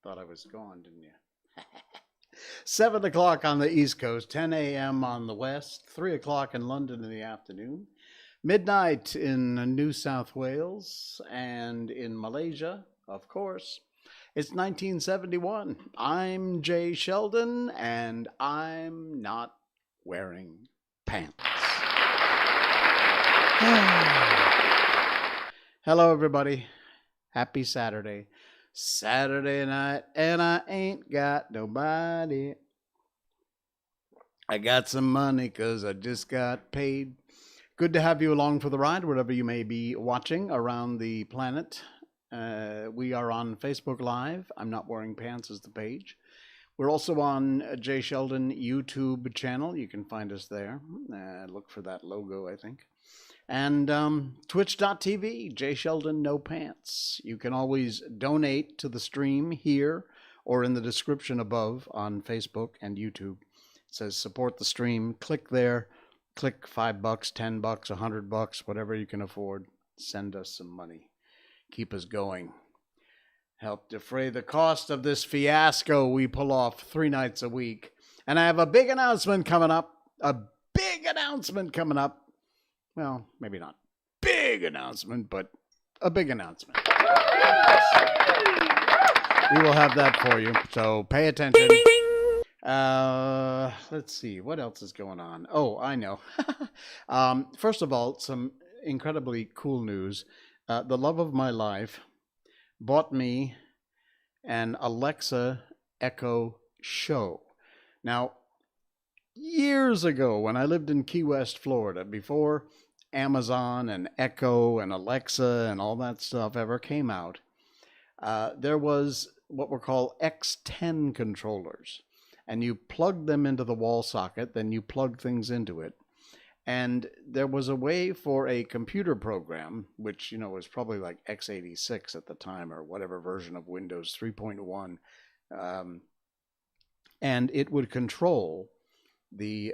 Thought I was gone, didn't you? 7 o'clock on the East Coast, 10 a.m. on the West, 3 o'clock in London in the afternoon, midnight in New South Wales, and in Malaysia, of course. It's 1971. I'm Jay Sheldon, and I'm not wearing pants. Hello, everybody. Happy Saturday. Saturday night, and I ain't got nobody. I got some money because I just got paid. Good to have you along for the ride, wherever you may be watching around the planet. We are on Facebook Live. I'm Not Wearing Pants is the page. We're also on Jay Sheldon YouTube channel. You can find us there. Look for that logo, I think. And twitch.tv, Jay Sheldon No Pants. You can always donate to the stream here or in the description above on Facebook and YouTube. It says support the stream. Click there. Click $5, $10, $100, whatever you can afford. Send us some money. Keep us going. Help defray the cost of this fiasco we pull off 3 nights a week. And I have a big announcement coming up. Well, maybe not big announcement, but a big announcement. We will have that for you, so pay attention. Let's see, what else is going on? Oh, I know. First of all, some incredibly cool news. The love of my life bought me an Alexa Echo Show. Now, years ago, when I lived in Key West, Florida, before Amazon and Echo and Alexa and all that stuff ever came out, there was what were called X10 controllers. And you plugged them into the wall socket, then you plugged things into it. And there was a way for a computer program, which, you know, was probably like x86 at the time or whatever version of Windows 3.1. And it would control the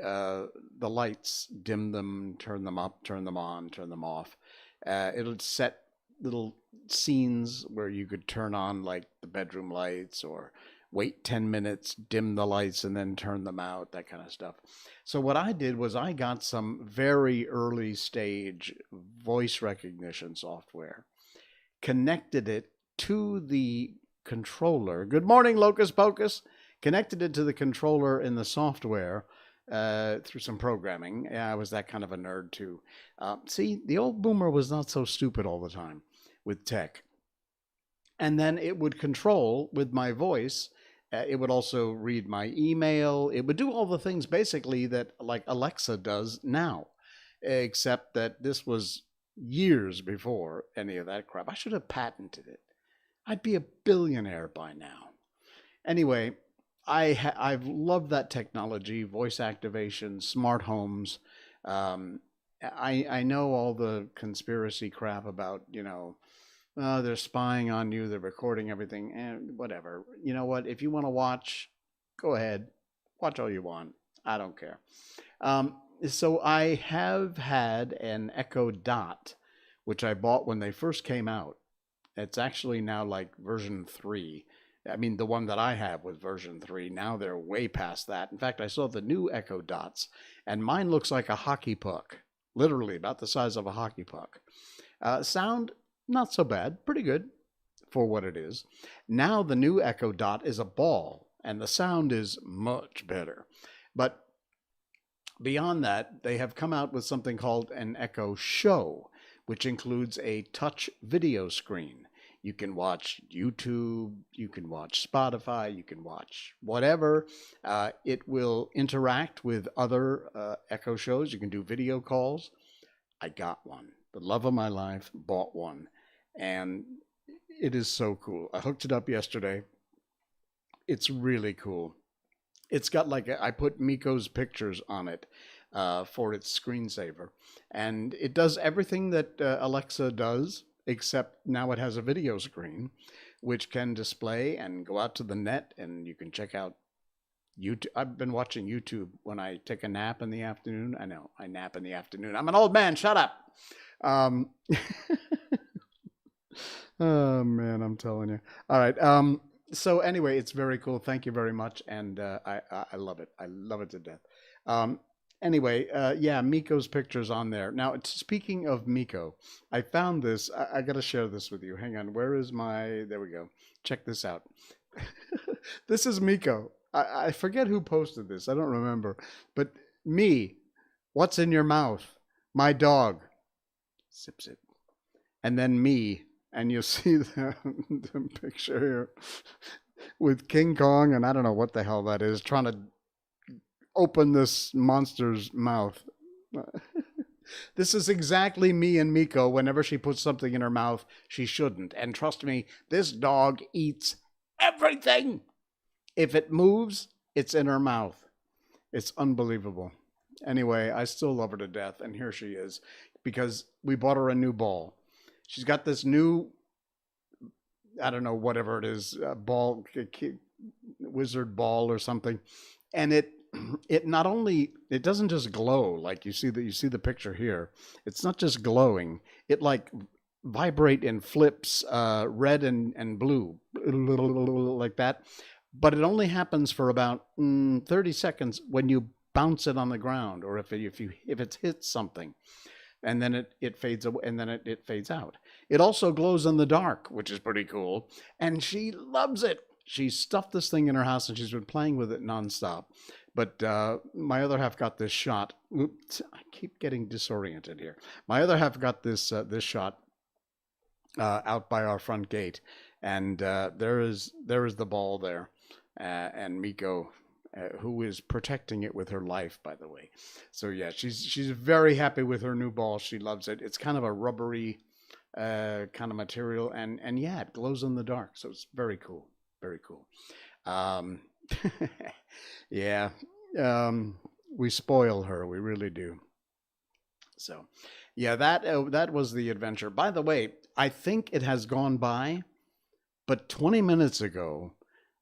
lights, dim them, turn them up, turn them on, turn them off. It'll set little scenes where you could turn on like the bedroom lights or wait 10 minutes, dim the lights, and then turn them out, that kind of stuff. So what I did was I got some very early stage voice recognition software, connected it to the controller. Good morning, Locus Pocus. Connected it to the controller in the software through some programming. Yeah, I was that kind of a nerd too. See, the old boomer was not so stupid all the time with tech. And then it would control with my voice. It would also read my email. It would do all the things basically that like Alexa does now, except that this was years before any of that crap. I should have patented it. I'd be a billionaire by now. Anyway, I've loved that technology, voice activation, smart homes. I know all the conspiracy crap about, you know, they're spying on you, they're recording everything, and whatever. You know what? If you want to watch, go ahead. Watch all you want. I don't care. So I have had an Echo Dot, which I bought when they first came out. It's actually now like version 3. I mean, the one that I have was version 3. Now they're way past that. In fact, I saw the new Echo Dots, and mine looks like a hockey puck. Literally about the size of a hockey puck. Sound, not so bad. Pretty good for what it is. Now the new Echo Dot is a ball, and the sound is much better. But beyond that, they have come out with something called an Echo Show, which includes a touch video screen. You can watch YouTube, you can watch Spotify, you can watch whatever. It will interact with other Echo shows. You can do video calls. I got one. The love of my life, bought one. And it is so cool. I hooked it up yesterday. It's really cool. It's got like, I put Miko's pictures on it for its screensaver. And it does everything that Alexa does, except now it has a video screen, which can display and go out to the net, and you can check out YouTube. I've been watching YouTube when I take a nap in the afternoon. I know, I nap in the afternoon. I'm an old man, shut up. Oh, man, I'm telling you. All right. So anyway, it's very cool. Thank you very much, and I love it. I love it to death. Um, anyway, yeah, Miko's picture's on there. Now, speaking of Miko, I found this. I got to share this with you. Hang on. Where is my? There we go. Check this out. This is Miko. I forget who posted this. I don't remember. But me, what's in your mouth? My dog. Sip, sip. And then me. And you'll see the picture here with King Kong, and I don't know what the hell that is, trying to open this monster's mouth. This is exactly me and Miko. Whenever she puts something in her mouth, she shouldn't. And trust me, this dog eats everything. If it moves, it's in her mouth. It's unbelievable. Anyway, I still love her to death, and here she is, because we bought her a new ball. She's got this new, I don't know, whatever it is, ball, wizard ball or something, and it not only, it doesn't just glow like you see the picture here. It's not just glowing. It like vibrate and flips red and blue like that, but it only happens for about 30 seconds when you bounce it on the ground, or if it hits something. And then it fades away, and then it fades out. It also glows in the dark, which is pretty cool. And she loves it. She stuffed this thing in her house, and she's been playing with it nonstop. But my other half got this shot. Oops, I keep getting disoriented here. My other half got this shot out by our front gate, and there is the ball there, and Miko, who is protecting it with her life, by the way. So yeah, she's very happy with her new ball. She loves it. It's kind of a rubbery kind of material, and yeah, it glows in the dark. So it's very cool, very cool. Yeah, we spoil her, we really do. So yeah, that was the adventure. By the way, I think it has gone by, but 20 minutes ago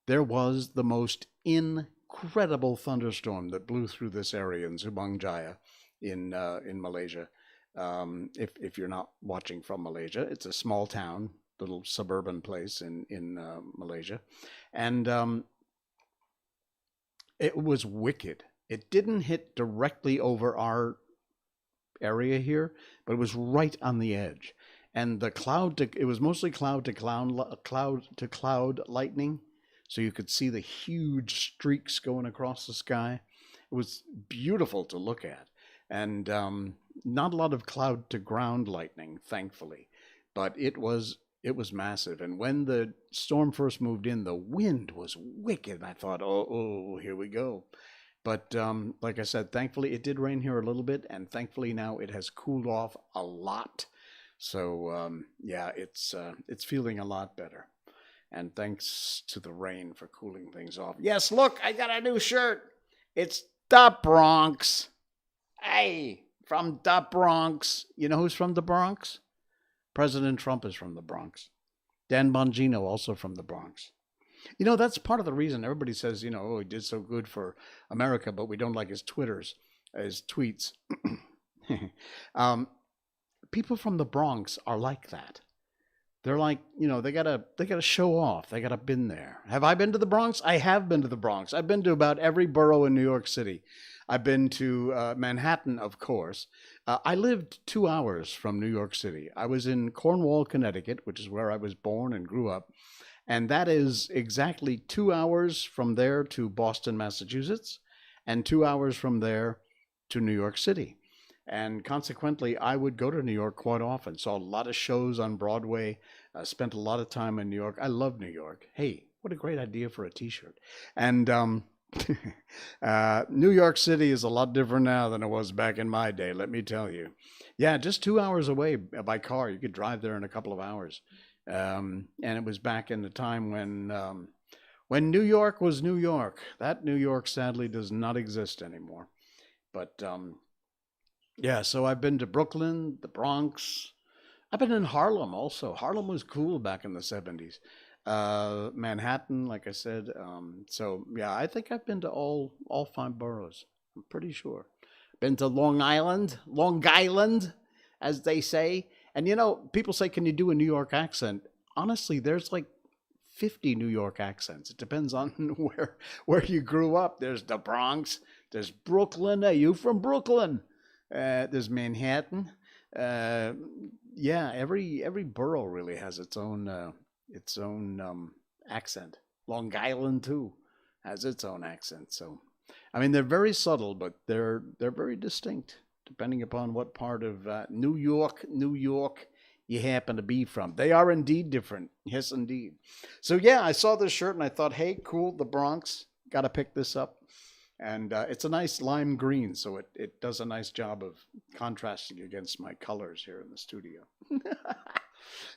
there was the most incredible thunderstorm that blew through this area in Subang Jaya in Malaysia. If you're not watching from Malaysia, it's a small town, little suburban place in Malaysia, and it was wicked. It didn't hit directly over our area here, but it was right on the edge. And it was mostly cloud to cloud lightning. So you could see the huge streaks going across the sky. It was beautiful to look at. And not a lot of cloud to ground lightning, thankfully. But it was massive. And when the storm first moved in, the wind was wicked. I thought, oh, here we go. But like I said, thankfully it did rain here a little bit. And thankfully now it has cooled off a lot. So yeah, it's feeling a lot better. And thanks to the rain for cooling things off. Yes, look, I got a new shirt. It's the Bronx. Hey, from the Bronx. You know who's from the Bronx? President Trump is from the Bronx. Dan Bongino, also from the Bronx. You know, that's part of the reason everybody says, you know, oh, he did so good for America, but we don't like his tweets. People from the Bronx are like that. They're like, you know, they gotta show off. They gotta been there. Have I been to the Bronx? I have been to the Bronx. I've been to about every borough in New York City. I've been to Manhattan, of course. I lived 2 hours from New York City. I was in Cornwall, Connecticut, which is where I was born and grew up. And that is exactly 2 hours from there to Boston, Massachusetts, and 2 hours from there to New York City. And consequently, I would go to New York quite often. Saw a lot of shows on Broadway. Spent a lot of time in New York. I love New York. Hey, what a great idea for a T-shirt. And New York City is a lot different now than it was back in my day, let me tell you. Yeah, just 2 hours away by car. You could drive there in a couple of hours. And it was back in the time when New York was New York. That New York, sadly, does not exist anymore. But yeah, so I've been to Brooklyn, the Bronx. I've been in Harlem also. Harlem was cool back in the 70s. Manhattan, like I said. So yeah, I think I've been to all 5 boroughs. I'm pretty sure. Been to Long Island, as they say. And you know, people say, can you do a New York accent? Honestly, there's like 50 New York accents. It depends on where you grew up. There's the Bronx. There's Brooklyn. Are you from Brooklyn? There's Manhattan. Yeah, every borough really has its own accent. Long Island too has its own accent. So, I mean, they're very subtle, but they're very distinct depending upon what part of New York you happen to be from. They are indeed different. Yes, indeed. So yeah, I saw this shirt and I thought, hey, cool, the Bronx. Got to pick this up. And it's a nice lime green, so it does a nice job of contrasting against my colors here in the studio.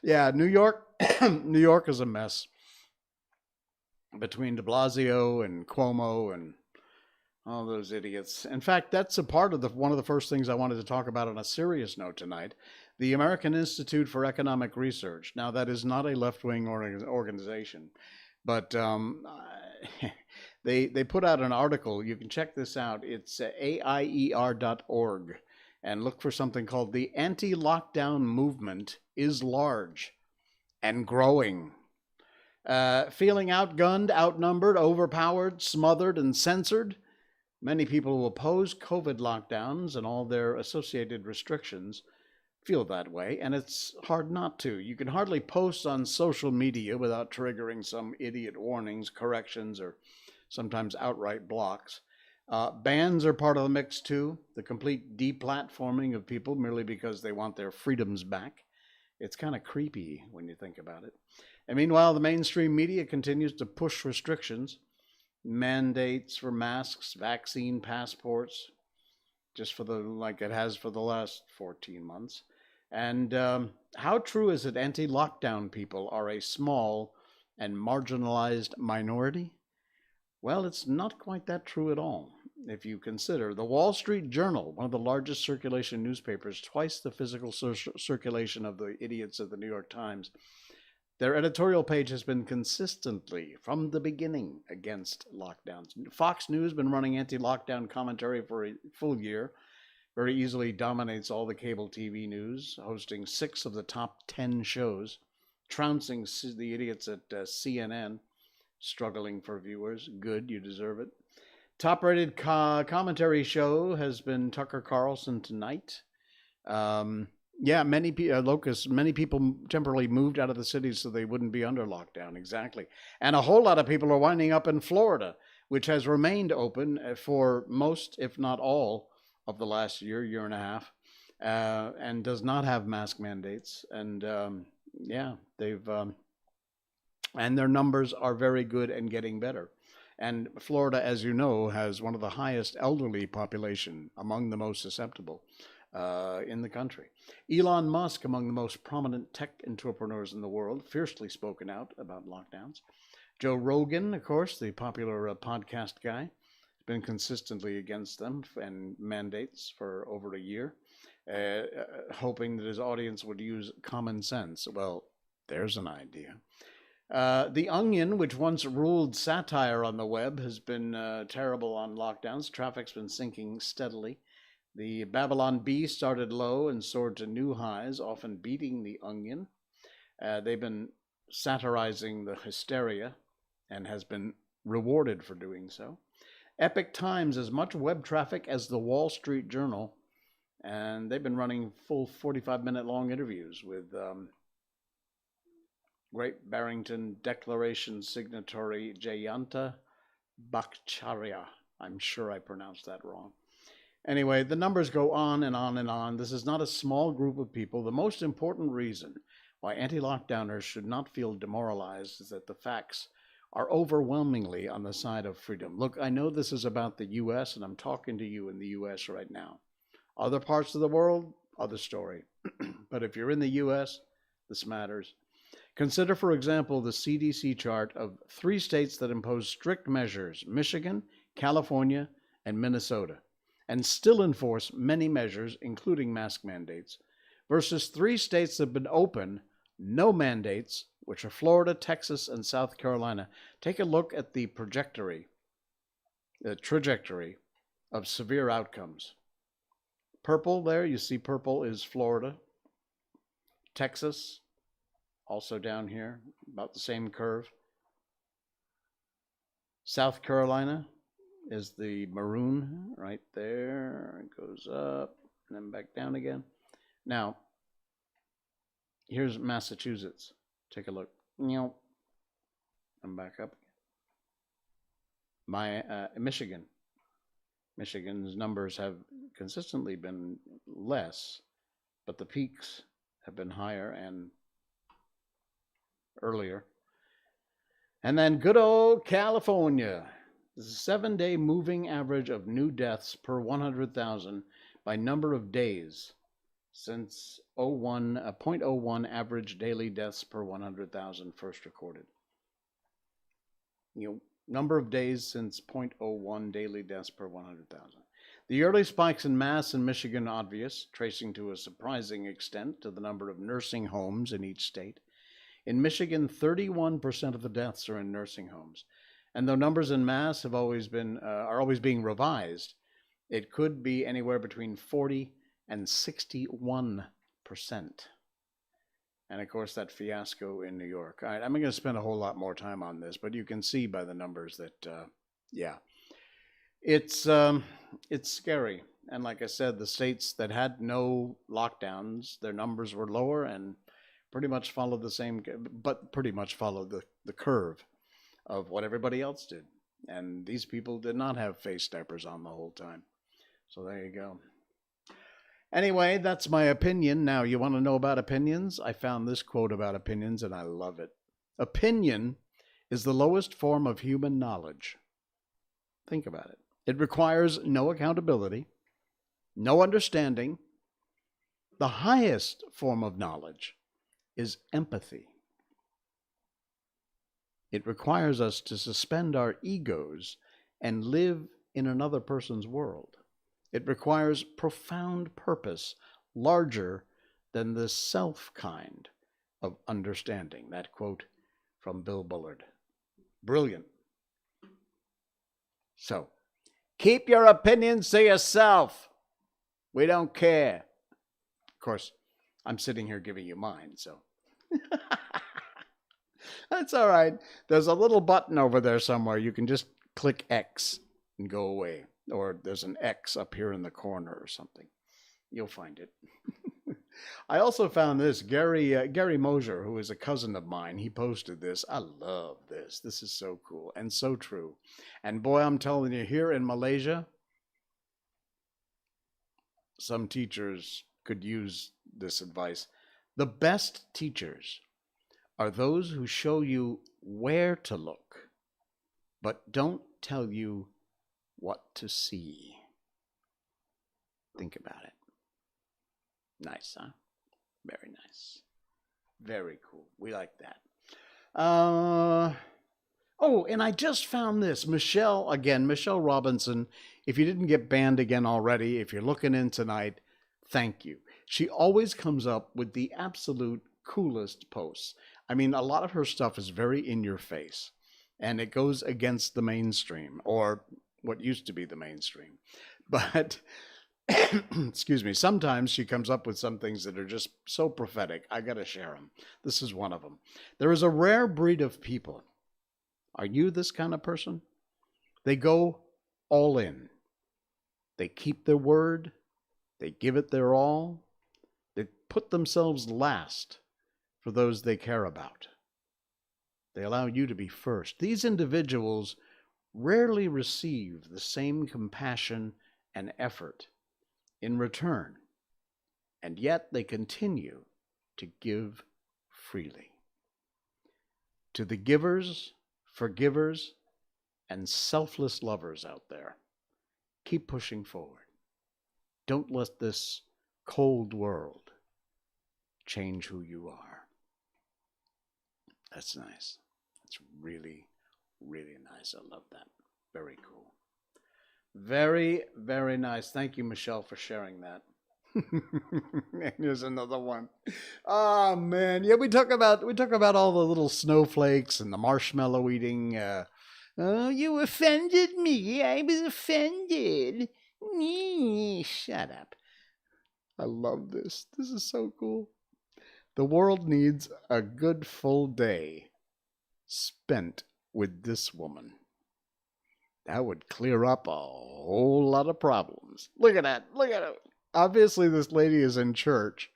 Yeah, New York, New York is a mess between de Blasio and Cuomo and all those idiots. In fact, that's a part of one of the first things I wanted to talk about on a serious note tonight. The American Institute for Economic Research. Now, that is not a left-wing organization, but they put out an article. You can check this out. It's aier.org, and look for something called "The Anti-Lockdown Movement is Large and Growing." Feeling outgunned, outnumbered, overpowered, smothered, and censored? Many people who oppose COVID lockdowns and all their associated restrictions feel that way, and it's hard not to. You can hardly post on social media without triggering some idiot warnings, corrections, or sometimes outright blocks. Bans are part of the mix too, the complete deplatforming of people merely because they want their freedoms back. It's kind of creepy when you think about it. And meanwhile, the mainstream media continues to push restrictions, mandates for masks, vaccine passports, just like it has for the last 14 months. And how true is it anti-lockdown people are a small and marginalized minority? Well, it's not quite that true at all. If you consider the Wall Street Journal, one of the largest circulation newspapers, twice the physical circulation of the idiots of the New York Times, their editorial page has been consistently, from the beginning, against lockdowns. Fox News has been running anti-lockdown commentary for a full year, very easily dominates all the cable TV news, hosting 6 of the top 10 shows, trouncing the idiots at CNN, struggling for viewers. Good, you deserve it. Top-rated commentary show has been Tucker Carlson tonight. Yeah, many people temporarily moved out of the cities so they wouldn't be under lockdown, exactly. And a whole lot of people are winding up in Florida, which has remained open for most, if not all, of the last year and a half, and does not have mask mandates. And yeah, and their numbers are very good and getting better. And Florida, as you know, has one of the highest elderly population, among the most susceptible in the country. Elon Musk, among the most prominent tech entrepreneurs in the world, fiercely spoken out about lockdowns. Joe Rogan, of course, the popular podcast guy, has been consistently against them and mandates for over a year, hoping that his audience would use common sense. Well, there's an idea. The Onion, which once ruled satire on the web, has been terrible on lockdowns. Traffic's been sinking steadily. The Babylon Bee started low and soared to new highs, often beating the Onion. They've been satirizing the hysteria and has been rewarded for doing so. Epic Times has much web traffic as the Wall Street Journal, and they've been running full 45-minute long interviews with Great Barrington Declaration signatory Jayanta Bhattacharya. I'm sure I pronounced that wrong. Anyway, the numbers go on and on and on. This is not a small group of people. The most important reason why anti-lockdowners should not feel demoralized is that the facts are overwhelmingly on the side of freedom. Look, I know this is about the U.S., and I'm talking to you in the U.S. right now. Other parts of the world, other story. But if you're in the U.S., this matters. Consider, for example, the CDC chart of 3 states that impose strict measures: Michigan, California, and Minnesota, and still enforce many measures, including mask mandates, versus 3 states that have been open, no mandates, which are Florida, Texas, and South Carolina. Take a look at the trajectory of severe outcomes. Purple there, you see purple is Florida. Texas, also down here, about the same curve. South Carolina is the maroon right there. It goes up and then back down again. Now, here's Massachusetts. Take a look. I'm back up. Michigan. Michigan's numbers have consistently been less, but the peaks have been higher and earlier. And then good old California. This is a 7-day moving average of new deaths per 100,000 by number of days since 0.01 average daily deaths per 100,000 first recorded. Number of days since 0.01 daily deaths per 100,000. The early spikes in mass in Michigan obvious, tracing to a surprising extent to the number of nursing homes in each state. In Michigan, 31% of the deaths are in nursing homes. And though numbers in mass are always being revised, it could be anywhere between 40 and 61%. And of course, that fiasco in New York. All right, I'm going to spend a whole lot more time on this, but you can see by the numbers that, it's scary. And like I said, the states that had no lockdowns, their numbers were lower and pretty much followed the curve of what everybody else did. And these people did not have face diapers on the whole time. So there you go. Anyway, that's my opinion. Now, you want to know about opinions? I found this quote about opinions, and I love it. Opinion is the lowest form of human knowledge. Think about it. It requires no accountability, no understanding. The highest form of knowledge is empathy. It requires us to suspend our egos and live in another person's world. It requires profound purpose, larger than the self kind of understanding. That quote from Bill Bullard. Brilliant. So, keep your opinions to yourself. We don't care. Of course, I'm sitting here giving you mine, so. That's all right. There's a little button over there somewhere. You can just click X and go away. Or there's an X up here in the corner or something. You'll find it. I also found this. Gary Mosier, who is a cousin of mine, he posted this. I love this. This is so cool and so true. And boy, I'm telling you, here in Malaysia, some teachers could use this advice. The best teachers are those who show you where to look, but don't tell you what to see. Think about it. Nice, huh? Very nice. Very cool. We like that. Oh, and I just found this. Michelle Robinson. If you didn't get banned again already, if you're looking in tonight, thank you. She always comes up with the absolute coolest posts. I mean, a lot of her stuff is very in your face, and it goes against the mainstream, or what used to be the mainstream. But, excuse me, sometimes she comes up with some things that are just so prophetic. I got to share them. This is one of them. There is a rare breed of people. Are you this kind of person? They go all in. They keep their word. They give it their all. They put themselves last for those they care about. They allow you to be first. These individuals rarely receive the same compassion and effort in return, and yet they continue to give freely. To the givers, forgivers, and selfless lovers out there, keep pushing forward. Don't let this cold world change who you are. That's nice. That's really, really nice. I love that. Very cool. Very, very nice. Thank you, Michelle, for sharing that. And here's another one. Oh man, yeah, we talk about all the little snowflakes and the marshmallow eating. Oh, you offended me. I was offended. Shut up. I love this. This is so cool. The world needs a good full day spent with this woman. That would clear up a whole lot of problems. Look at that. Look at it. Obviously, this lady is in church,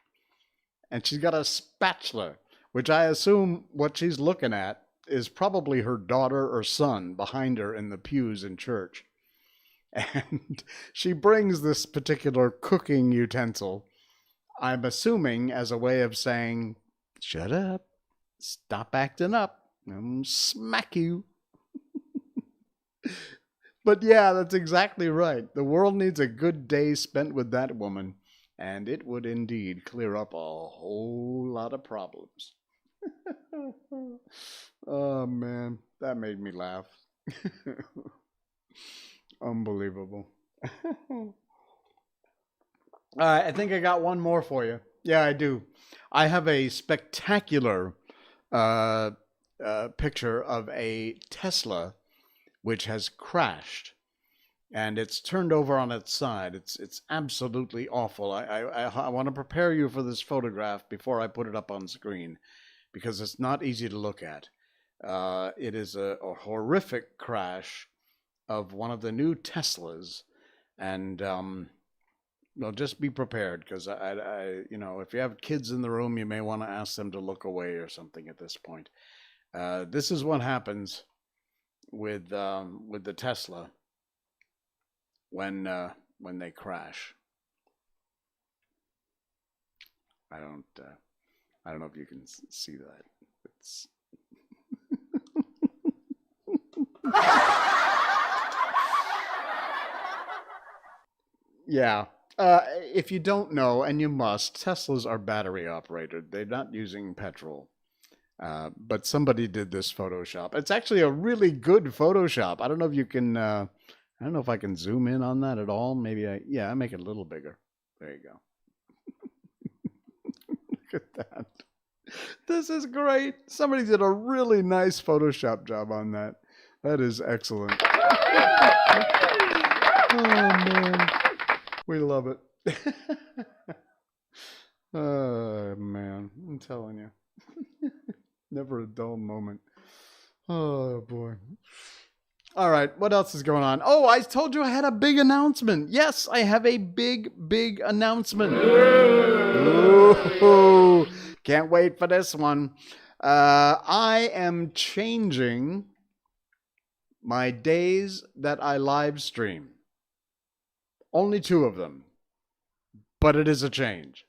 and she's got a spatula, which I assume what she's looking at is probably her daughter or son behind her in the pews in church. And she brings this particular cooking utensil, I'm assuming, as a way of saying, shut up, stop acting up, and smack you. But yeah, that's exactly right. The world needs a good day spent with that woman, and it would indeed clear up a whole lot of problems. Oh man, that made me laugh. Unbelievable. All right, I think I got one more for you. Yeah, I do. I have a spectacular picture of a Tesla which has crashed, and it's turned over on its side. It's absolutely awful. I want to prepare you for this photograph before I put it up on screen, because it's not easy to look at. It is a horrific crash of one of the new Teslas, and well, just be prepared, because if you have kids in the room, you may want to ask them to look away or something at this point. This is what happens with the Tesla when they crash. I don't know if you can see that. It's yeah. If you don't know, and you must, Teslas are battery operated. They're not using petrol. But somebody did this Photoshop. It's actually a really good Photoshop. I don't know if you can, I don't know if I can zoom in on that at all. Maybe I make it a little bigger. There you go. Look at that. This is great. Somebody did a really nice Photoshop job on that. That is excellent. Oh, man. We love it. Oh, man. I'm telling you. Never a dull moment. Oh, boy. All right. What else is going on? Oh, I told you I had a big announcement. Yes, I have a big announcement. Ooh, can't wait for this one. I am changing my days that I live stream. Only 2 of them, but it is a change.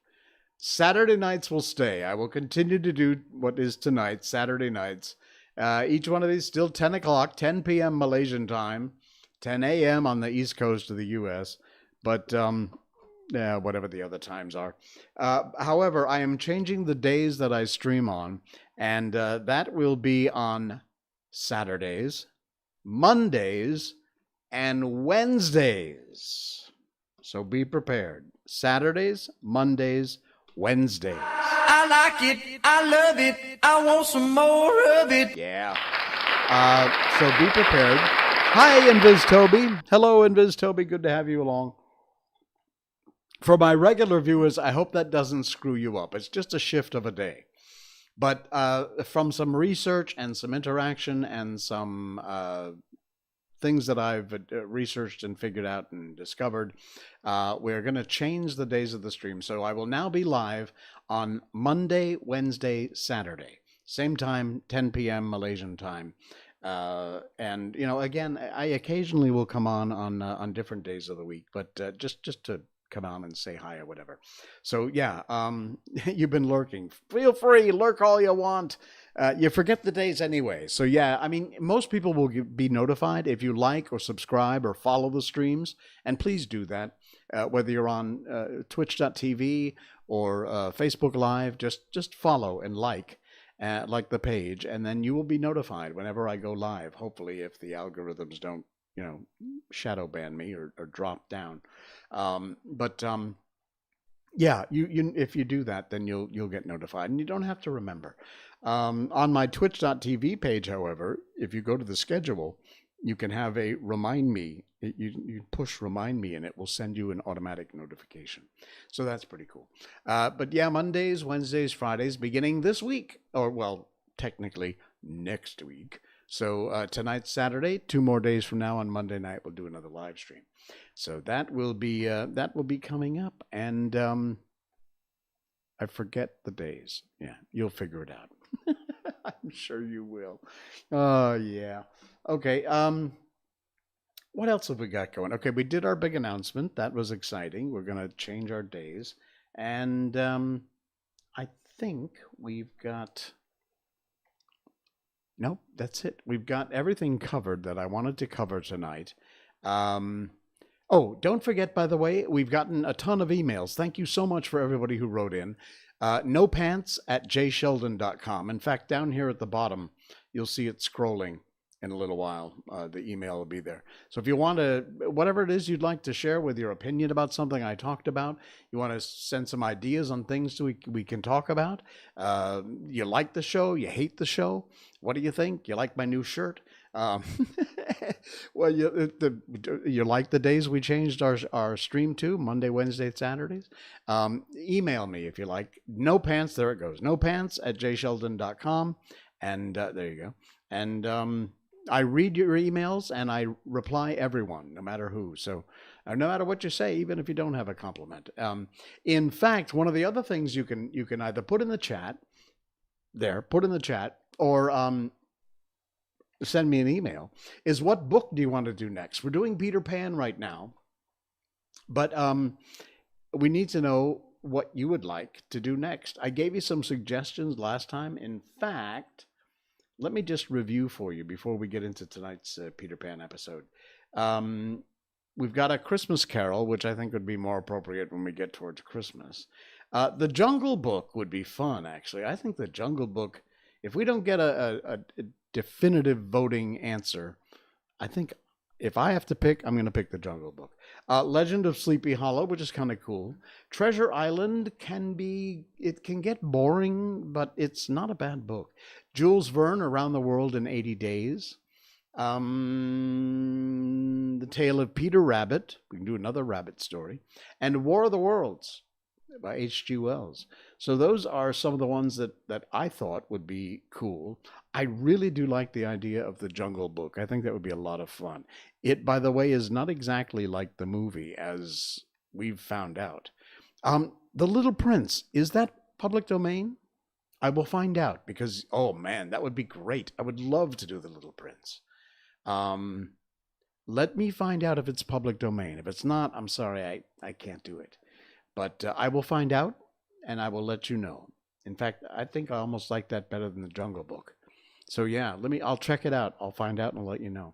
Saturday nights will stay. I will continue to do what is tonight, Saturday nights. Each one of these still 10 o'clock, 10 p.m. Malaysian time, 10 a.m. on the east coast of the U.S., but yeah, whatever the other times are. However, I am changing the days that I stream on, and that will be on Saturdays, Mondays, and Wednesdays. So be prepared. Saturdays, Mondays, Wednesdays. I like it. I love it. I want some more of it. Yeah. So be prepared. Hi, Invis Toby. Hello, Invis Toby. Good to have you along. For my regular viewers, I hope that doesn't screw you up. It's just a shift of a day. But from some research and some interaction and some things that I've researched and figured out and discovered, we're going to change the days of the stream. So I will now be live on Monday, Wednesday, Saturday. Same time, 10 p.m. Malaysian time. And, again, I occasionally will come on different days of the week, but just to come on and say hi or whatever. So, yeah, you've been lurking. Feel free, lurk all you want. You forget the days anyway. So, yeah, I mean, most people will be notified if you like or subscribe or follow the streams. And please do that, whether you're on twitch.tv or Facebook Live. Just follow and like the page, and then you will be notified whenever I go live, hopefully, if the algorithms don't, shadow ban me or drop down. Yeah, you if you do that, then you'll get notified, and you don't have to remember. On my twitch.tv page, however, if you go to the schedule, you can have a remind me. You push remind me, and it will send you an automatic notification. So that's pretty cool. But yeah, Mondays, Wednesdays, Fridays, beginning this week, or well, technically next week, So tonight's Saturday. 2 more days from now on Monday night, we'll do another live stream. So that will be coming up, and I forget the days. Yeah, you'll figure it out. I'm sure you will. Oh yeah. Okay. What else have we got going? Okay, we did our big announcement. That was exciting. We're gonna change our days, and I think we've got. Nope, that's it. We've got everything covered that I wanted to cover tonight. Oh, don't forget, by the way, we've gotten a ton of emails. Thank you so much for everybody who wrote in. nopants@jsheldon.com. In fact, down here at the bottom, you'll see it scrolling in a little while. The email will be there. So if you want to, whatever it is you'd like to share with your opinion about something I talked about, you want to send some ideas on things we can talk about. You like the show? You hate the show? What do you think? You like my new shirt? Well, you like the days we changed our stream to Monday, Wednesday, Saturdays? Email me if you like. No pants, there it goes. nopants@jsheldon.com. And there you go. And I read your emails and I reply everyone, no matter who. So no matter what you say, even if you don't have a compliment. In fact, one of the other things you can either put in the chat, or send me an email, is what book do you want to do next? We're doing Peter Pan right now, but we need to know what you would like to do next. I gave you some suggestions last time. In fact, let me just review for you before we get into tonight's Peter Pan episode. We've got A Christmas Carol, which I think would be more appropriate when we get towards Christmas. The Jungle Book would be fun, actually. I think the Jungle Book, if we don't get a definitive voting answer, I think if I have to pick, I'm going to pick the Jungle Book. Legend of Sleepy Hollow, which is kind of cool. Treasure Island can get boring, but it's not a bad book. Jules Verne, Around the World in 80 Days. The Tale of Peter Rabbit. We can do another rabbit story. And War of the Worlds by H.G. Wells. So those are some of the ones that I thought would be cool. I really do like the idea of the Jungle Book. I think that would be a lot of fun. It, by the way, is not exactly like the movie, as we've found out. The Little Prince, is that public domain? I will find out, because, oh man, that would be great. I would love to do The Little Prince. Let me find out if it's public domain. If it's not, I'm sorry, I can't do it. But I will find out, and I will let you know. In fact, I think I almost like that better than the Jungle Book. So yeah, I'll check it out. I'll find out and I'll let you know.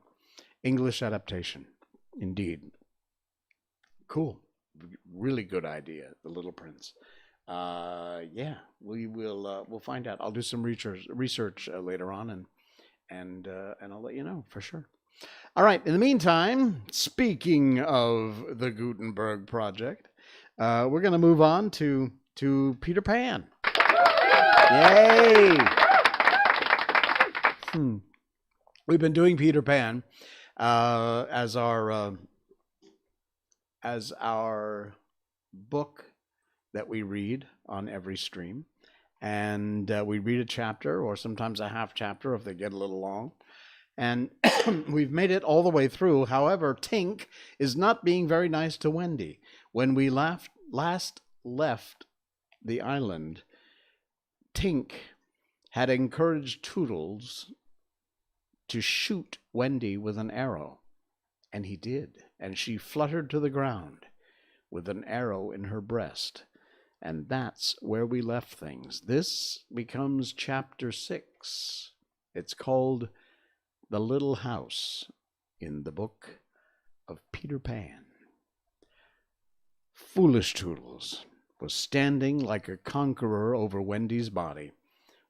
English adaptation, indeed. Cool. Really good idea, The Little Prince. Yeah, we'll find out. I'll do some research later on, and I'll let you know for sure. All right. In the meantime, speaking of the Gutenberg Project, we're going to move on to Peter Pan. Yay! We've been doing Peter Pan as our book that we read on every stream, and we read a chapter or sometimes a half chapter if they get a little long, and we've made it all the way through. However, Tink is not being very nice to Wendy. When we last left the island, Tink had encouraged Toodles to shoot Wendy with an arrow, and he did, and she fluttered to the ground with an arrow in her breast, and that's where we left things. This becomes chapter 6. It's called The Little House in the Book of Peter Pan. Foolish Toodles was standing like a conqueror over Wendy's body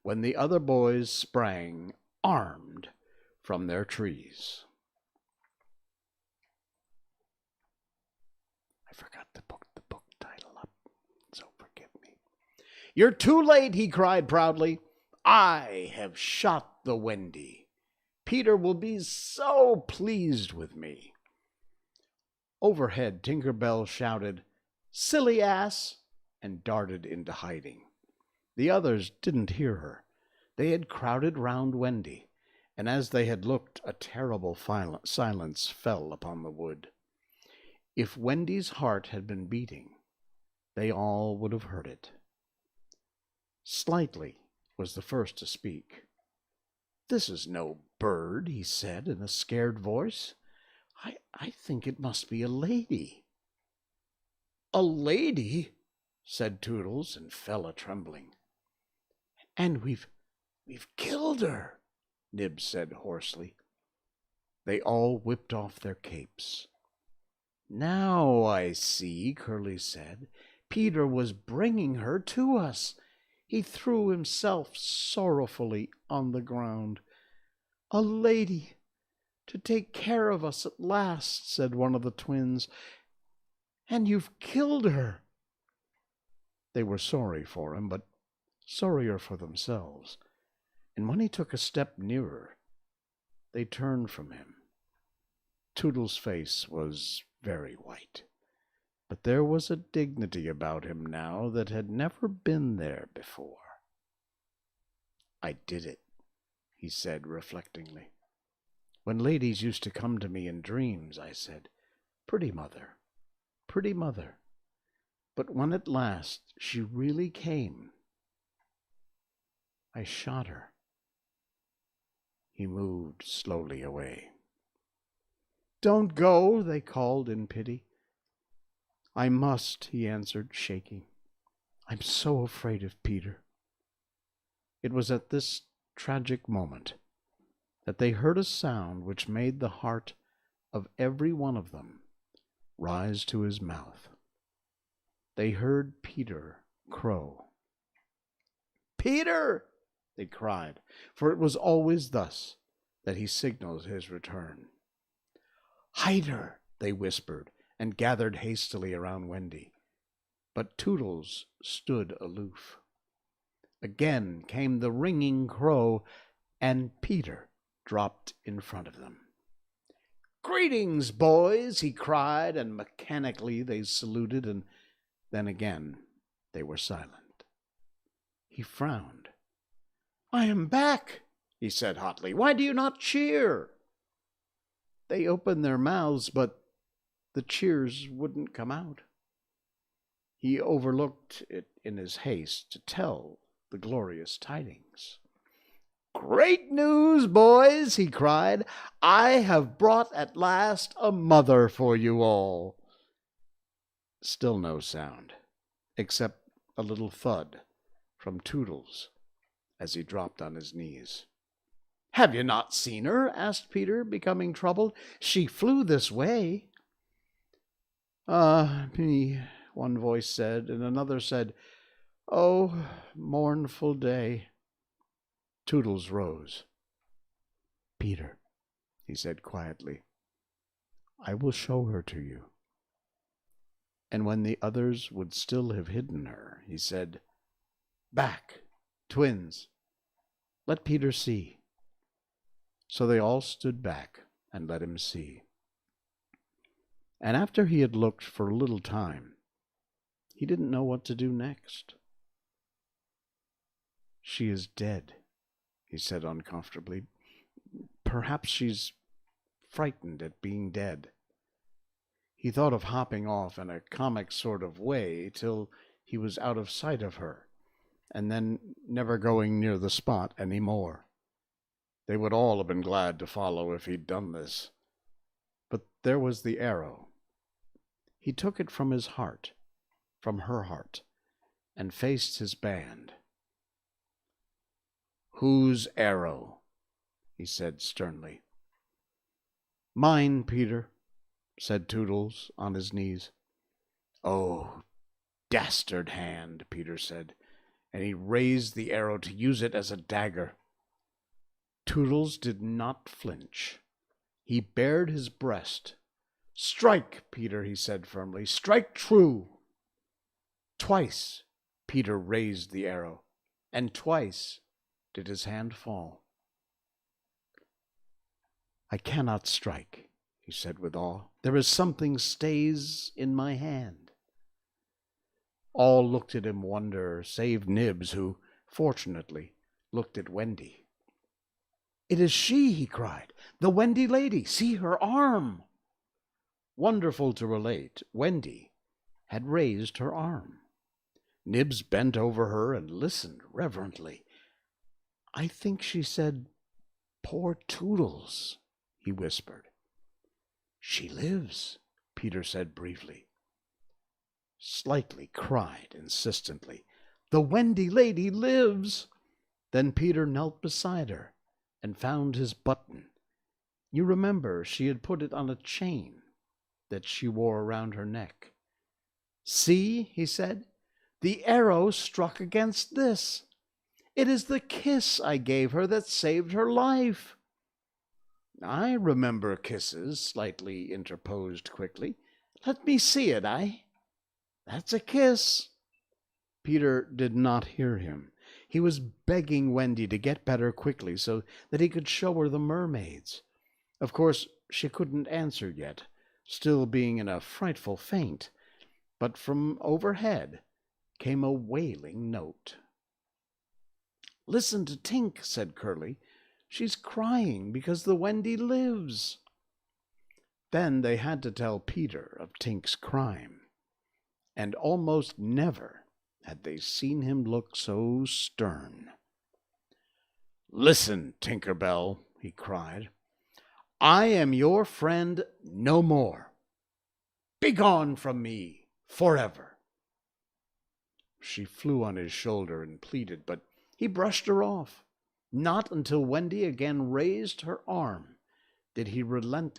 when the other boys sprang, armed, from their trees. I forgot to put the book title up, so forgive me. "You're too late," he cried proudly. "I have shot the Wendy. Peter will be so pleased with me." Overhead, Tinker Bell shouted, "Silly ass!" and darted into hiding. The others didn't hear her. They had crowded round Wendy, and as they had looked, a terrible silence fell upon the wood. If Wendy's heart had been beating, they all would have heard it. Slightly was the first to speak. "This is no bird," he said in a scared voice. I think it must be a lady." "A lady?" said Toodles, and fell a-trembling. "And we've killed her," Nib said hoarsely. They all whipped off their capes. "Now I see," Curly said. "Peter was bringing her to us." He threw himself sorrowfully on the ground. "A lady to take care of us at last," said one of the twins. "And you've killed her." They were sorry for him, but sorrier for themselves. And when he took a step nearer, they turned from him. Toodles' face was very white, but there was a dignity about him now that had never been there before. "I did it," he said reflectingly. "When ladies used to come to me in dreams, I said, 'Pretty mother, pretty mother.' But when at last she really came, I shot her." He moved slowly away. "Don't go," they called in pity. "I must," he answered, shaking. "I'm so afraid of Peter." It was at this tragic moment that they heard a sound which made the heart of every one of them rise to his mouth. They heard Peter crow. "Peter!" they cried, for it was always thus that he signaled his return. "Hide her," they whispered, and gathered hastily around Wendy. But Toodles stood aloof. Again came the ringing crow, and Peter dropped in front of them. "Greetings, boys!" he cried, and mechanically they saluted, and then again they were silent. He frowned. "I am back," he said hotly. "Why do you not cheer?" They opened their mouths, but the cheers wouldn't come out. He overlooked it in his haste to tell the glorious tidings. "Great news, boys!" he cried. "I have brought at last a mother for you all." Still no sound, except a little thud from Toodles as he dropped on his knees. "Have you not seen her?" asked Peter, becoming troubled. "She flew this way." "Ah, me," one voice said, and another said, "Oh, mournful day." Toodles rose. "Peter," he said quietly, "I will show her to you." And when the others would still have hidden her, he said, "Back, twins, let Peter see." So they all stood back and let him see. And after he had looked for a little time, he didn't know what to do next. "She is dead," he said uncomfortably. "Perhaps she's frightened at being dead." He thought of hopping off in a comic sort of way till he was out of sight of her, and then never going near the spot any more. They would all have been glad to follow if he'd done this. But there was the arrow. He took it from his heart, from her heart, and faced his band. "Whose arrow?" he said sternly. "Mine, Peter," said Toodles on his knees. "Oh, dastard hand," Peter said, and he raised the arrow to use it as a dagger. Toodles did not flinch. He bared his breast. "Strike, Peter," he said firmly. "Strike true." Twice Peter raised the arrow, and twice did his hand fall. "I cannot strike," he said with awe. "There is something stays in my hand." All looked at him wonder, save Nibs, who, fortunately, looked at Wendy. "It is she," he cried. "The Wendy lady. See her arm." Wonderful to relate, Wendy had raised her arm. Nibs bent over her and listened reverently. "I think she said, 'Poor Toodles,'" he whispered. "She lives," Peter said briefly. Slightly cried insistently, "The Wendy lady lives!" Then Peter knelt beside her and found his button. You remember she had put it on a chain that she wore around her neck. "See," he said, "the arrow struck against this. It is the kiss I gave her that saved her life." "I remember kisses," Slightly interposed quickly. "Let me see it, That's a kiss." Peter did not hear him. He was begging Wendy to get better quickly so that he could show her the mermaids. Of course, she couldn't answer yet, still being in a frightful faint. But from overhead came a wailing note. "Listen to Tink," said Curly. "She's crying because the Wendy lives." Then they had to tell Peter of Tink's crime, and almost never had they seen him look so stern. "Listen, Tinker Bell," he cried. "I am your friend no more. Begone from me forever." She flew on his shoulder and pleaded, but he brushed her off. Not until Wendy again raised her arm did he relent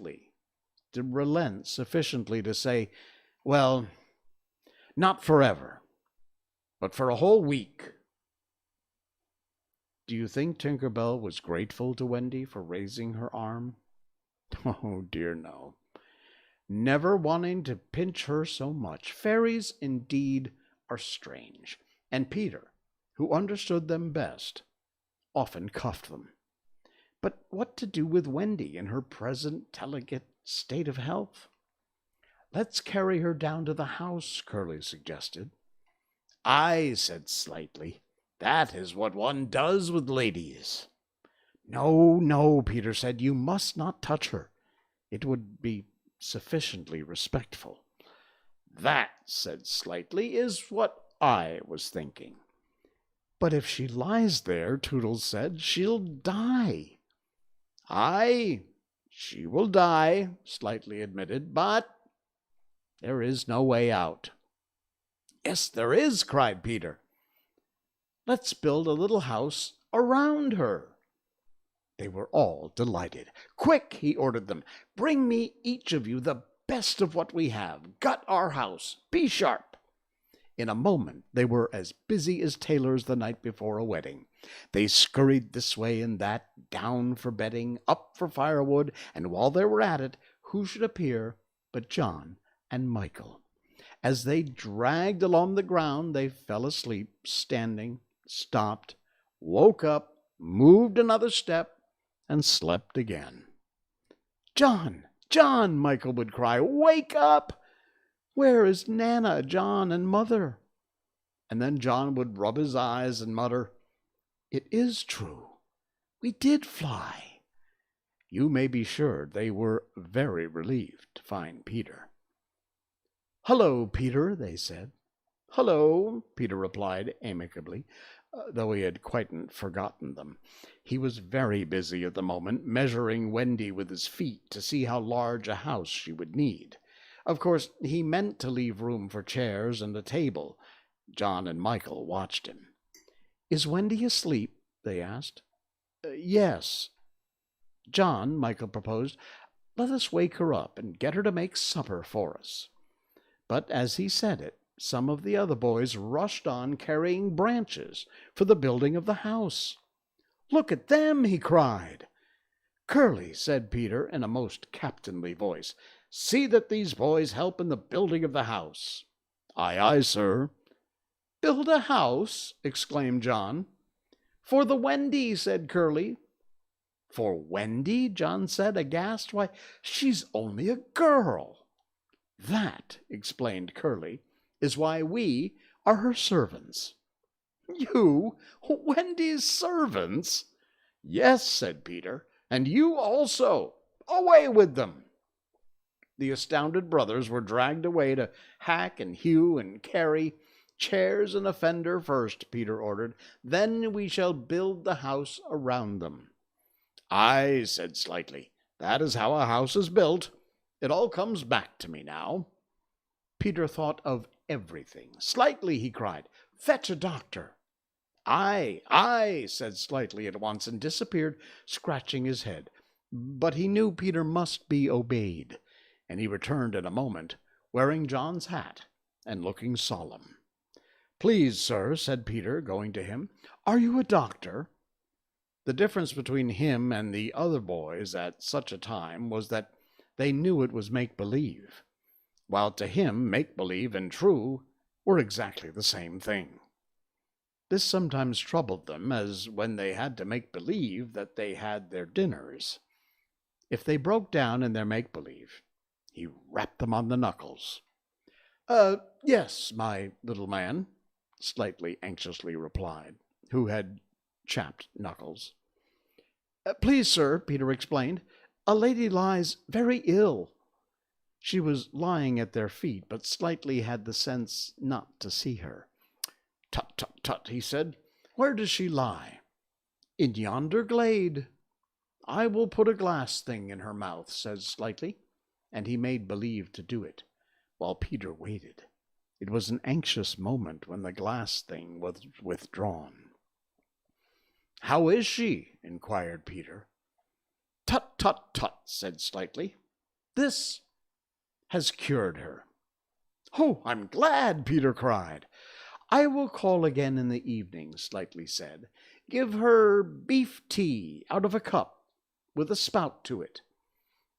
sufficiently to say, "Well, not forever, but for a whole week." Do you think Tinker Bell was grateful to Wendy for raising her arm? Oh dear, no. Never wanting to pinch her so much. Fairies indeed are strange, and Peter, who understood them best, often cuffed them. But what to do with Wendy in her present delicate state of health? "Let's carry her down to the house," Curly suggested. "I," said Slightly, "that is what one does with ladies." "No, no," Peter said, "you must not touch her. It would be sufficiently respectful." "That," said Slightly, "is what I was thinking." "But if she lies there," Toodles said, "she'll die." "Aye, she will die," Slightly admitted, "but there is no way out." "Yes, there is," cried Peter. "Let's build a little house around her." They were all delighted. "Quick," he ordered them, "bring me each of you the best of what we have. Gut our house. Be sharp." In a moment they were as busy as tailors the night before a wedding. They scurried this way and that, down for bedding, up for firewood, and while they were at it, who should appear but John and Michael. As they dragged along the ground, they fell asleep, standing, stopped, woke up, moved another step, and slept again. "John, John," Michael would cry, "wake up! Where is Nana, John, and Mother?" And then John would rub his eyes and mutter, "It is true. We did fly." You may be sure they were very relieved to find Peter. "Hullo, Peter," they said. "Hullo," Peter replied amicably, though he had quite forgotten them. He was very busy at the moment, measuring Wendy with his feet to see how large a house she would need. Of course, he meant to leave room for chairs and a table. John and Michael watched him. "Is Wendy asleep?" they asked. "Yes." "John," Michael proposed, "let us wake her up and get her to make supper for us." But as he said it, some of the other boys rushed on carrying branches for the building of the house. "Look at them!" he cried. "Curly," said Peter in a most captainly voice, "see that these boys help in the building of the house." "Aye, aye, sir." "Build a house?" exclaimed John. "For the Wendy," said Curly. "For Wendy?" John said, aghast. "Why, she's only a girl." "That," explained Curly, "is why we are her servants." "You, Wendy's servants?" Yes, said Peter, and you also. Away with them. The astounded brothers were dragged away to hack and hew and carry. Chairs and a fender first, Peter ordered. Then we shall build the house around them. Aye, said Slightly. That is how a house is built. It all comes back to me now. Peter thought of everything. Slightly, he cried, fetch a doctor. Aye, aye, said Slightly at once, and disappeared, scratching his head. But he knew Peter must be obeyed, and he returned in a moment, wearing John's hat and looking solemn. Please, sir, said Peter, going to him, are you a doctor? The difference between him and the other boys at such a time was that they knew it was make-believe, while to him make-believe and true were exactly the same thing. This sometimes troubled them, as when they had to make believe that they had their dinners. If they broke down in their make-believe, he rapped them on the knuckles. Yes, my little man, Slightly anxiously replied, who had chapped knuckles. Please, sir, Peter explained, a lady lies very ill. She was lying at their feet, but Slightly had the sense not to see her. Tut, tut, tut, he said. Where does she lie? In yonder glade. I will put a glass thing in her mouth, said Slightly, and he made believe to do it, while Peter waited. It was an anxious moment when the glass thing was withdrawn. How is she? Inquired Peter. Tut, tut, tut, said Slightly. This has cured her. Oh, I'm glad, Peter cried. I will call again in the evening, Slightly said. Give her beef tea out of a cup with a spout to it.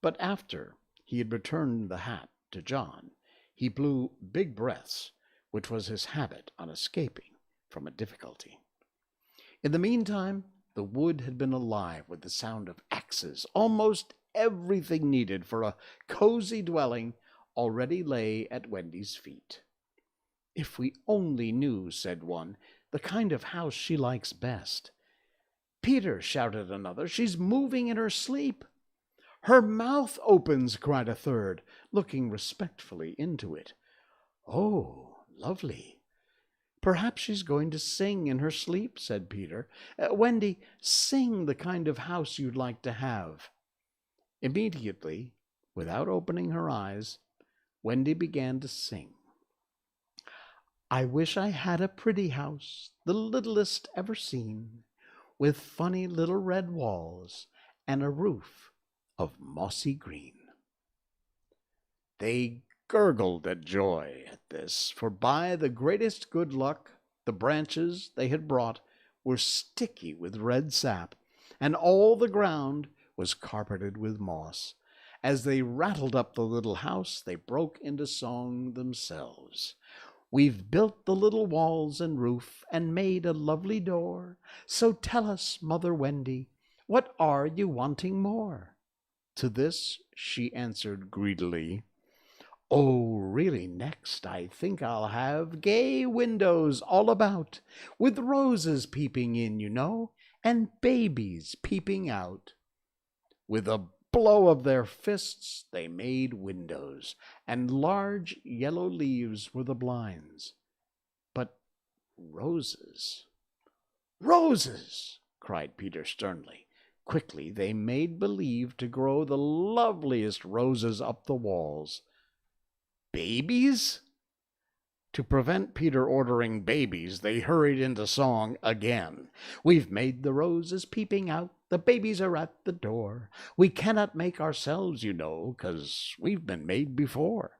But after he had returned the hat to John, he blew big breaths, which was his habit on escaping from a difficulty. In the meantime, the wood had been alive with the sound of axes. Almost everything needed for a cozy dwelling already lay at Wendy's feet. If we only knew, said one, the kind of house she likes best. Peter, shouted another, she's moving in her sleep. Her mouth opens, cried a third, looking respectfully into it. Oh, lovely. Perhaps she's going to sing in her sleep, said Peter. Wendy, sing the kind of house you'd like to have. Immediately, without opening her eyes, Wendy began to sing. I wish I had a pretty house, the littlest ever seen, with funny little red walls and a roof of mossy green. They gurgled at joy at this, for by the greatest good luck the branches they had brought were sticky with red sap, and all the ground was carpeted with moss. As they rattled up the little house, they broke into song themselves. We've built the little walls and roof and made a lovely door. So tell us, Mother Wendy, what are you wanting more? To this she answered greedily, Oh, really, next I think I'll have gay windows all about, with roses peeping in, you know, and babies peeping out. With a blow of their fists they made windows, and large yellow leaves were the blinds. But roses, roses, cried Peter sternly. Quickly they made believe to grow the loveliest roses up the walls. Babies? To prevent Peter ordering babies, they hurried into song again. We've made the roses peeping out, the babies are at the door. We cannot make ourselves, you know, 'cause we've been made before.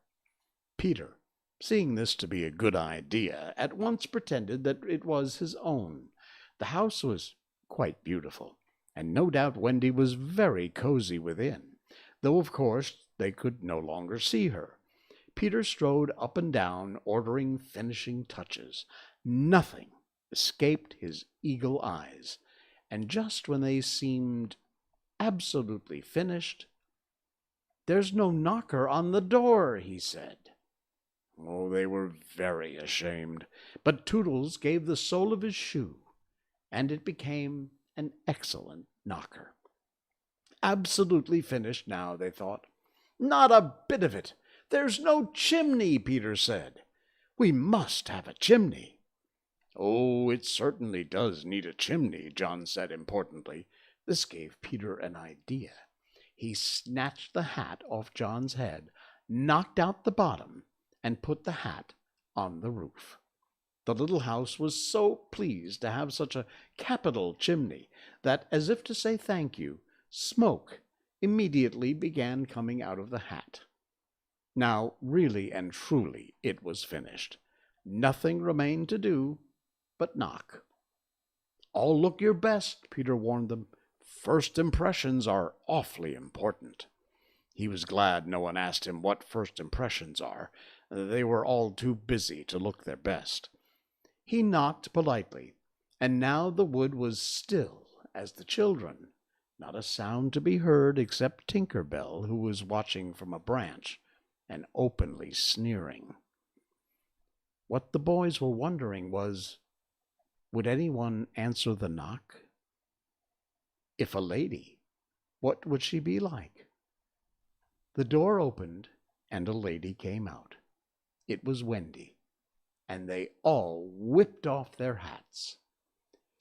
Peter, seeing this to be a good idea, at once pretended that it was his own. The house was quite beautiful, and no doubt Wendy was very cozy within, though of course they could no longer see her. Peter strode up and down, ordering finishing touches. Nothing escaped his eagle eyes, and just when they seemed absolutely finished, There's no knocker on the door, he said. Oh, they were very ashamed, but Toodles gave the sole of his shoe, and it became an excellent knocker. Absolutely finished now, they thought. Not a bit of it. There's no chimney, Peter said. We must have a chimney. Oh, it certainly does need a chimney, John said importantly. This gave Peter an idea. He snatched the hat off John's head, knocked out the bottom, and put the hat on the roof. The little house was so pleased to have such a capital chimney that, as if to say thank you, smoke immediately began coming out of the hat. Now, really and truly, it was finished. Nothing remained to do but knock. All look your best, Peter warned them. First impressions are awfully important. He was glad no one asked him what first impressions are. They were all too busy to look their best. He knocked politely, and now the wood was still as the children. Not a sound to be heard except Tinker Bell, who was watching from a branch and openly sneering. What the boys were wondering was, would anyone answer the knock? If a lady, what would she be like? The door opened, and a lady came out. It was Wendy, and they all whipped off their hats.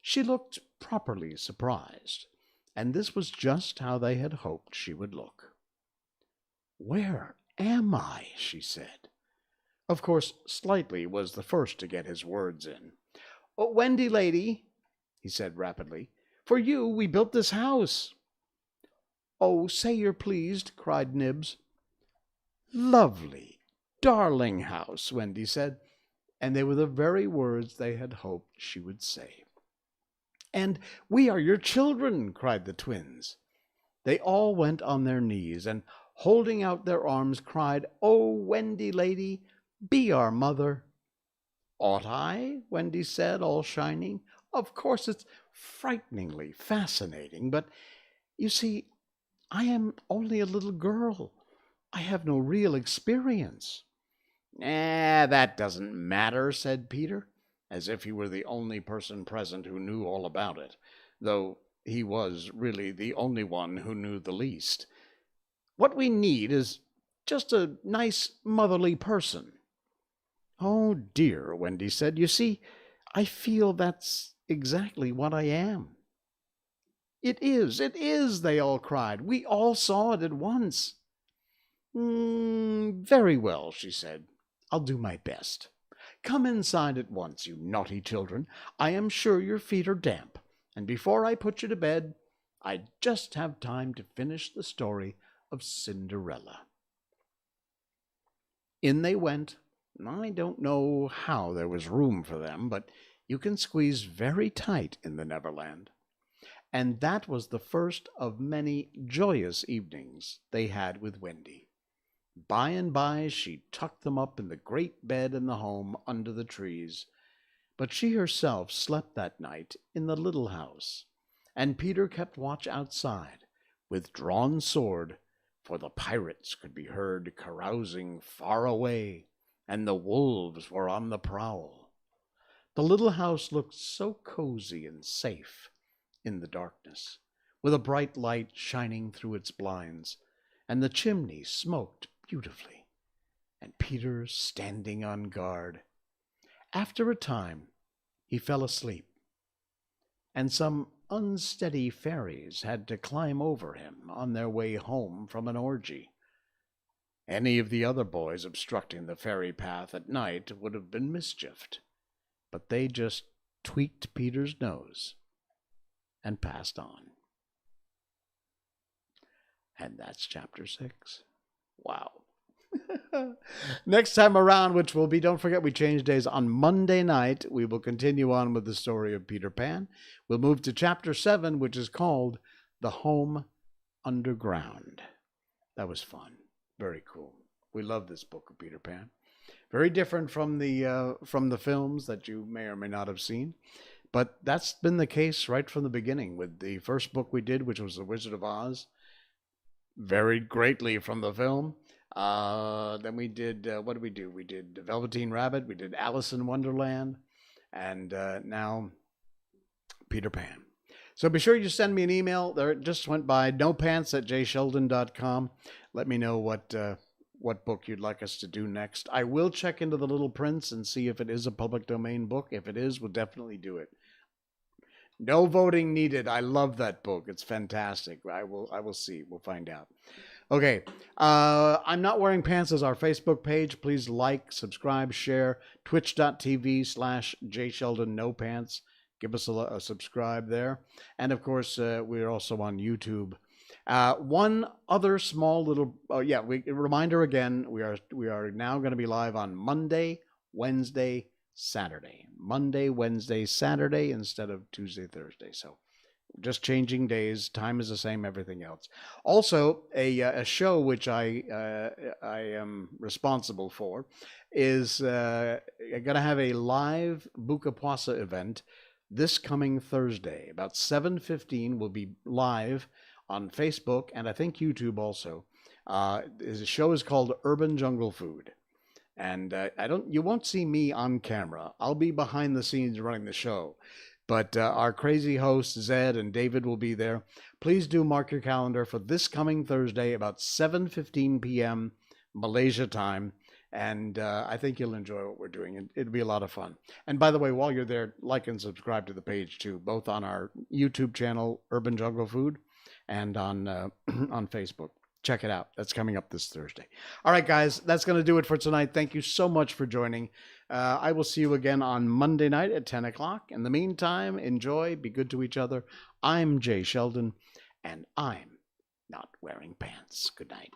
She looked properly surprised, and this was just how they had hoped she would look. "Where am I?" she said. Of course, Slightly was the first to get his words in. "Oh, Wendy lady," he said rapidly, "for you we built this house." "Oh, say you're pleased," cried Nibs. "Lovely, darling house," Wendy said, and they were the very words they had hoped she would say. "And we are your children," cried the twins. They all went on their knees, and holding out their arms, cried, "Oh, Wendy lady, be our mother." "Ought I?" Wendy said, all shining. "Of course it's frighteningly fascinating, but you see, I am only a little girl. I have no real experience." That doesn't matter," said Peter, as if he were the only person present who knew all about it, though he was really the only one who knew the least. "What we need is just a nice motherly person." "Oh, dear," Wendy said, "you see, I feel that's exactly what I am." It is, they all cried. We all saw it at once. Very well," she said. "I'll do my best. Come inside at once, you naughty children. I am sure your feet are damp, and before I put you to bed, I just have time to finish the story of Cinderella." In they went. I don't know how there was room for them, but you can squeeze very tight in the Neverland. And that was the first of many joyous evenings they had with Wendy. By and by she tucked them up in the great bed in the home under the trees, but she herself slept that night in the little house, and Peter kept watch outside with drawn sword, for the pirates could be heard carousing far away, and the wolves were on the prowl. The little house looked so cozy and safe in the darkness, with a bright light shining through its blinds, and the chimney smoked beautifully, and Peter standing on guard. After a time he fell asleep, and some unsteady fairies had to climb over him on their way home from an orgy. Any of the other boys obstructing the fairy path at night would have been mischieved, but they just tweaked Peter's nose and passed on. And that's chapter 6. Wow. Next time around, which will be, don't forget, we change days on Monday night, we will continue on with the story of Peter Pan. We'll move to chapter 7, which is called The Home Underground. That was fun. Very cool. We love this book of Peter Pan. Very different from the films that you may or may not have seen. But that's been the case right from the beginning with the first book we did, which was The Wizard of Oz. Varied greatly from the film. Then we did, what did we do? We did Velveteen Rabbit, we did Alice in Wonderland, and now Peter Pan. So be sure you send me an email. There it just went by, nopants@jsheldon.com. Let me know what book you'd like us to do next. I will check into The Little Prince and see if it is a public domain book. If it is, we'll definitely do it. No voting needed. I love that book. It's fantastic. I will see. We'll find out. Okay. I'm Not Wearing Pants is our Facebook page. Please like, subscribe, share. Twitch.tv/JSheldonNoPants. Give us a subscribe there. And of course, we're also on YouTube. One other small little, reminder again, we are now going to be live on Monday, Wednesday, Saturday. Monday, Wednesday, Saturday instead of Tuesday, Thursday. So just changing days. Time is the same, everything else. Also, a show which I am responsible for is going to have a live Bukapuasa event this coming Thursday. About 7:15 will be live on Facebook and I think YouTube also. The show is called Urban Jungle Food. And you won't see me on camera. I'll be behind the scenes running the show. But our crazy hosts, Zed and David, will be there. Please do mark your calendar for this coming Thursday, about 7:15 p.m. Malaysia time. And I think you'll enjoy what we're doing. It'll be a lot of fun. And by the way, while you're there, like and subscribe to the page too, both on our YouTube channel, Urban Jungle Food, and on on Facebook. Check it out. That's coming up this Thursday. All right, guys, that's going to do it for tonight. Thank you so much for joining. I will see you again on Monday night at 10 o'clock. In the meantime, enjoy, be good to each other. I'm Jay Sheldon, and I'm not wearing pants. Good night.